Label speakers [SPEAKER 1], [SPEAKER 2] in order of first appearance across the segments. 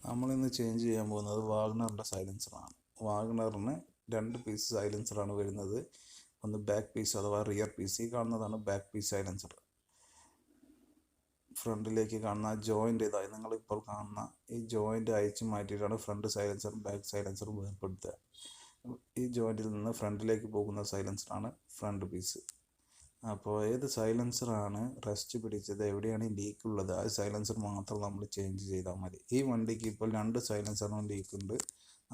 [SPEAKER 1] നമ്മളിന്ന് ചേഞ്ച് ചെയ്യാൻ പോകുന്നത് വാഗ്നറിൻ്റെ സൈലൻസറാണ്. വാഗ്നറിന് 2 പീസ് സൈലൻസറാണ് വരുന്നത്. ഒന്ന് ബാക്ക് പീസ് അഥവാ റിയർ പീസ്. ഈ കാണുന്നതാണ് ബാക്ക് പീസ് സൈലൻസർ. ഫ്രണ്ടിലേക്ക് കാണുന്ന ജോയിൻ്റ് ഇതായി നിങ്ങളിപ്പോൾ കാണുന്ന ഈ ജോയിൻ്റ് അയച്ച് മാറ്റിയിട്ടാണ് ഫ്രണ്ട് സൈലൻസറും ബാക്ക് സൈലൻസറും വേർപ്പെടുത്തുക. ഈ ജോയിൻറ്റിൽ നിന്ന് ഫ്രണ്ടിലേക്ക് പോകുന്ന സൈലൻസറാണ് ഫ്രണ്ട് പീസ്. അപ്പോൾ ഏത് സൈലൻസറാണ് റസ്റ്റ് പിടിച്ചത്, എവിടെയാണ് ലീക്ക് ഉള്ളത്, ആ സൈലൻസർ മാത്രം നമ്മൾ ചേഞ്ച് ചെയ്താൽ മതി. ഈ വണ്ടിക്ക് ഇപ്പോൾ 2 സൈലൻസറും ലീക്കുണ്ട്,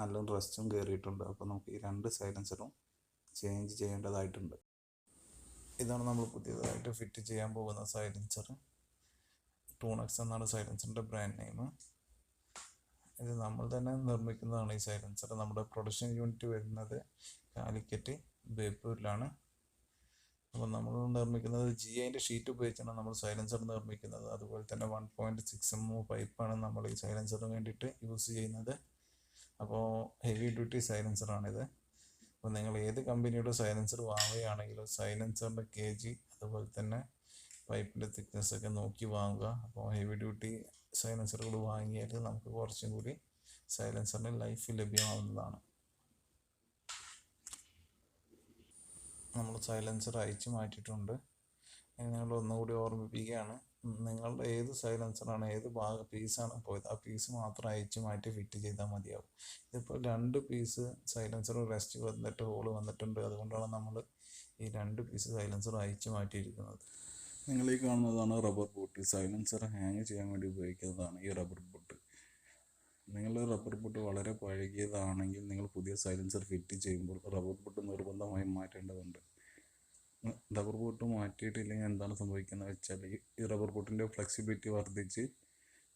[SPEAKER 1] നല്ല റസ്റ്റും കയറിയിട്ടുണ്ട്. അപ്പോൾ നമുക്ക് ഈ 2 സൈലൻസറും ചേഞ്ച് ചെയ്യേണ്ടതായിട്ടുണ്ട്. ഇതാണ് നമ്മൾ പുതിയതായിട്ട് ഫിറ്റ് ചെയ്യാൻ പോകുന്ന സൈലൻസർ. ടൂണക്സ് എന്നാണ് സൈലൻസറിൻ്റെ ബ്രാൻഡ് നെയിം. ഇത് നമ്മൾ തന്നെ നിർമ്മിക്കുന്നതാണ് ഈ സൈലൻസർ. നമ്മുടെ പ്രൊഡക്ഷൻ യൂണിറ്റ് വരുന്നത് കാലിക്കറ്റ് ബേപ്പൂരിലാണ്. അപ്പോൾ നമ്മൾ നിർമ്മിക്കുന്നത് GIൻ്റെ ഷീറ്റ് ഉപയോഗിച്ചാണ് നമ്മൾ സൈലൻസർ നിർമ്മിക്കുന്നത്. അതുപോലെ തന്നെ 1.6 mm പൈപ്പാണ് നമ്മൾ ഈ സൈലൻസറിന് വേണ്ടിയിട്ട് യൂസ് ചെയ്യുന്നത്. അപ്പോൾ ഹെവി ഡ്യൂട്ടി സൈലൻസറാണിത്. അപ്പോൾ നിങ്ങൾ ഏത് കമ്പനിയുടെ സൈലൻസർ വാങ്ങുകയാണെങ്കിലും സൈലൻസറിൻ്റെ KG അതുപോലെ തന്നെ പൈപ്പിൻ്റെ തിക്നെസ് ഒക്കെ നോക്കി വാങ്ങുക. അപ്പോൾ ഹെവി ഡ്യൂട്ടി സൈലൻസറുകൾ വാങ്ങിയാൽ നമുക്ക് കുറച്ചും കൂടി സൈലൻസറിന് ലൈഫ് ലഭ്യമാവുന്നതാണ്. നമ്മൾ സൈലൻസർ അയച്ചു മാറ്റിയിട്ടുണ്ട്. നിങ്ങൾ ഒന്നുകൂടി ഓർമ്മിപ്പിക്കുകയാണ്, നിങ്ങളുടെ ഏത് സൈലൻസറാണ് ഏത് പീസാണ് പോയത് ആ പീസ് മാത്രം അയച്ചു മാറ്റി ഫിറ്റ് ചെയ്താൽ മതിയാവും. ഇതിപ്പോൾ 2 പീസ് സൈലൻസർ റെസ്റ്റ് വന്നിട്ട് ഹോള് വന്നിട്ടുണ്ട്. അതുകൊണ്ടാണ് നമ്മൾ ഈ 2 പീസ് സൈലൻസർ അയച്ചു മാറ്റിയിരിക്കുന്നത്. നിങ്ങൾ ഈ കാണുന്നതാണ് റബ്ബർ ബൂട്ട്. സൈലൻസർ ഹാങ് ചെയ്യാൻ വേണ്ടി ഉപയോഗിക്കുന്നതാണ് ഈ റബ്ബർ ബൂട്ട്. നിങ്ങളുടെ റബ്ബർ ബൂട്ട് വളരെ പഴകിയതാണെങ്കിൽ നിങ്ങൾ പുതിയ സൈലൻസർ ഫിറ്റ് ചെയ്യുമ്പോൾ റബ്ബർ ബൂട്ട് നിർബന്ധമായും മാറ്റേണ്ടതുണ്ട്. റബ്ബർ ബൂട്ട് മാറ്റിയിട്ടില്ലെങ്കിൽ എന്താണ് സംഭവിക്കുന്നത് വെച്ചാൽ ഈ റബ്ബർ ബൂട്ടിൻ്റെ ഫ്ലെക്സിബിലിറ്റി വർദ്ധിച്ച്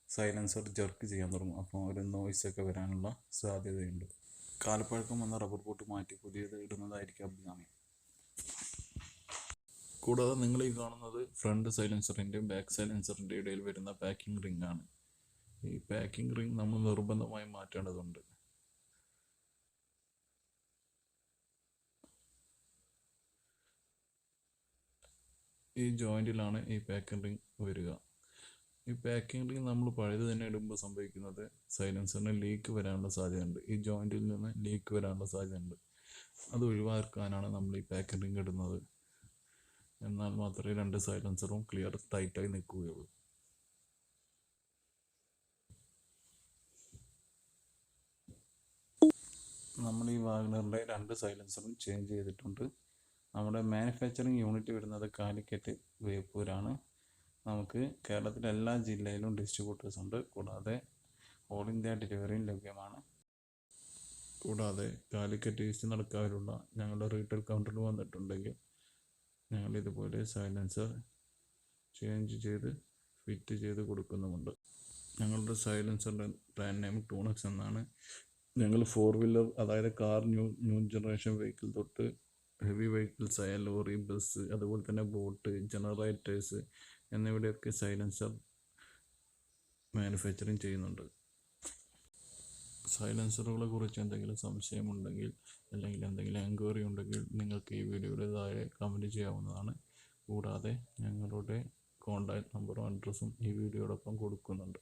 [SPEAKER 1] സൈലൻസർ ജെർക്ക് ചെയ്യാൻ തുടങ്ങും. അപ്പോൾ ഒരു നോയ്സൊക്കെ വരാനുള്ള സാധ്യതയുണ്ട്. കാലപ്പഴക്കം വന്ന റബ്ബർ ബൂട്ട് മാറ്റി പുതിയത് ഇടുന്നതായിരിക്കും അഭികാമ്യം. കൂടാതെ നിങ്ങൾ ഈ കാണുന്നത് ഫ്രണ്ട് സൈലൻസറിൻ്റെയും ബാക്ക് സൈലൻസറിൻ്റെ ഇടയിൽ വരുന്ന പാക്കിംഗ് റിംഗ് ആണ്. ഈ പാക്കിംഗ് റിംഗ് നമ്മൾ നിർബന്ധമായും മാറ്റേണ്ടതുണ്ട്. ഈ ജോയിൻറ്റിലാണ് ഈ പാക്കിംഗ് റിംഗ് വരിക. ഈ പാക്കിംഗ് റിംഗ് നമ്മൾ പഴയത് തന്നെ ഇടുമ്പോൾ സംഭവിക്കുന്നത് സൈലൻസറിന് ലീക്ക് വരാനുള്ള സാധ്യതയുണ്ട്. ഈ ജോയിൻറ്റിൽ നിന്ന് ലീക്ക് വരാനുള്ള സാധ്യതയുണ്ട്. അത് ഒഴിവാക്കാനാണ് നമ്മൾ ഈ പാക്കിംഗ് റിംഗ് ഇടുന്നത്. എന്നാൽ മാത്രമേ 2 സൈലൻസറും ക്ലിയർ ടൈറ്റായി നിൽക്കുകയുള്ളൂ. നമ്മൾ ഈ വാഗ്നറിൻ്റെ 2 സൈലൻസറും ചേഞ്ച് ചെയ്തിട്ടുണ്ട്. നമ്മുടെ മാനുഫാക്ചറിങ് യൂണിറ്റ് വരുന്നത് കാലിക്കറ്റ് ബേപ്പൂരാണ്. നമുക്ക് കേരളത്തിലെ എല്ലാ ജില്ലയിലും ഡിസ്ട്രിബ്യൂട്ടേഴ്സ് ഉണ്ട്. കൂടാതെ ഓൾ ഇന്ത്യ ഡെലിവറിയും ലഭ്യമാണ്. കൂടാതെ കാലിക്കറ്റ് ഈസ്റ്റ് നടക്കാവിലുള്ള ഞങ്ങളുടെ റീറ്റെയിൽ കൗണ്ടറിൽ വന്നിട്ടുണ്ടെങ്കിൽ ഞങ്ങൾ ഇതുപോലെ സൈലൻസർ ചേഞ്ച് ചെയ്ത് ഫിറ്റ് ചെയ്ത് കൊടുക്കുന്നുമുണ്ട്. ഞങ്ങളുടെ സൈലൻസറിൻ്റെ ബ്രാൻഡ് നെയിം ടൂണക്സ് എന്നാണ്. ഞങ്ങൾ 4 വീലർ അതായത് കാർ, ന്യൂ ജനറേഷൻ വെഹിക്കിൾ തൊട്ട് ഹെവി വെഹിക്കിൾസ് ആയ ലോറി, ബസ്, അതുപോലെ തന്നെ ബോട്ട്, ജനറേറ്റേഴ്സ് എന്നിവയുടെയൊക്കെ സൈലൻസർ മാനുഫാക്ചറിങ് ചെയ്യുന്നുണ്ട്. സൈലൻസറുകളെ കുറിച്ച് എന്തെങ്കിലും സംശയമുണ്ടെങ്കിൽ അല്ലെങ്കിൽ എന്തെങ്കിലും എൻക്വയറി ഉണ്ടെങ്കിൽ നിങ്ങൾക്ക് ഈ വീഡിയോയുടെ താഴെ കമൻറ്റ് ചെയ്യാവുന്നതാണ്. കൂടാതെ ഞങ്ങളുടെ കോൺടാക്റ്റ് നമ്പറും അഡ്രസ്സും ഈ വീഡിയോടൊപ്പം കൊടുക്കുന്നുണ്ട്.